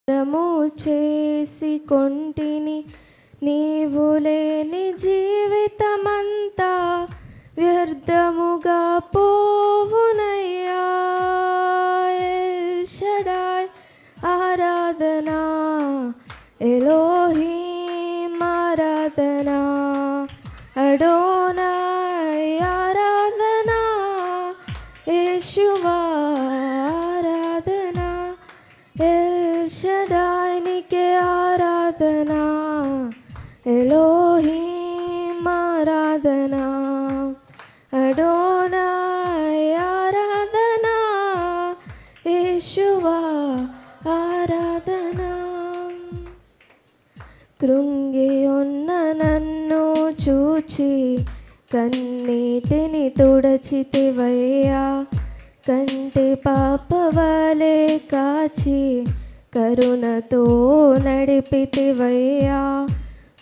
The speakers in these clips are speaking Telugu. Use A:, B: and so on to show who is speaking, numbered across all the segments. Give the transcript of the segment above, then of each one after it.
A: రము చేసి కొంటిని నీవు లేని జీవితమంతా వ్యర్థముగా పోవునయ్యా. ఎల్ షడాయ్ ఆరాధనా, ఎలోహీం ఆరాధనా, అడోనాయ్ ఆరాధనా, యేషువా ఆరాధనా, ఎల్ షడాయ్ నీకే ఆరాధనా, ఎలోహీం ఆరాధనా, అడోనాయ్ ఆరాధనా, యేషువా ఆరాధనా. కృంగి ఉన్న నన్ను చూచి కన్నీటిని తుడచితివయ్యా. కంటి పాపవలే కాచి కరుణతో నడిపితివయ్యా.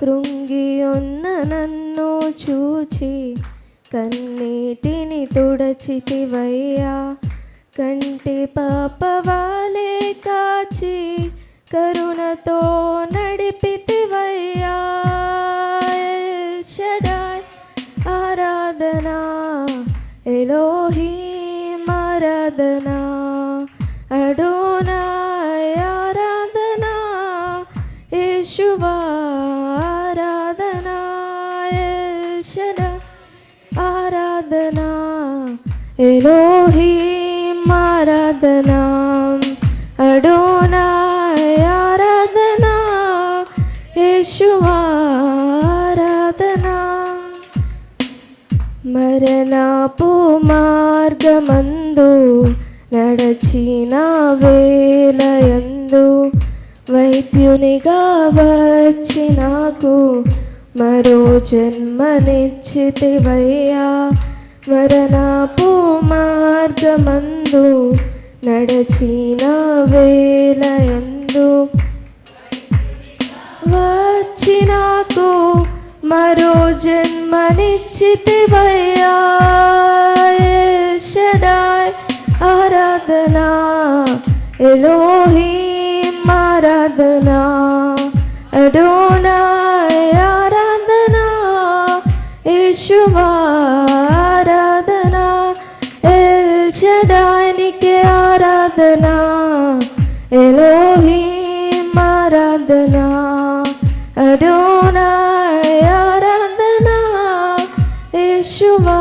A: కృంగి ఉన్న నన్ను చూచి కన్నీటిని తుడచితివయ్యా. కంటి పాపవలే కాచి కరుణతో నడిపితివయ్యా. ఎల్ షడాయ్ ఆరాధనా, ఎలోహీం ఆరాధనా, అడోనాయ్ ఆరాధనా, యేషువా ఆరాధనా, ఎల్ షడాయ్ ఆరాధనా, ఎలోహీం ఆరాధనా, అడోనాయ్ ఆరాధనా, యేషువా ఆరాధనా. మరణపు మార్గమందు నడచిన వేళయందు వైద్యునిగా వచ్చి నాకు మరో జన్మనిచ్చితివయ్యా. మరణపు మార్గమందు నడచిన వేళయందు వచ్చి నాకు మరో జన్మనిచ్చితివయ్యా. ఎల్ షడాయ్ ఆరాధనా, ఎలోహీం ఆరాధనా, అడోనాయ్ ఆరాధనా, యేషువా ఆరాధనా, ఎల్ షడాయ్ నీకే ఆరాధనా, ఎలోహీం ఆరాధనా, అడోనాయ్ ఆరాధనా, యేషువా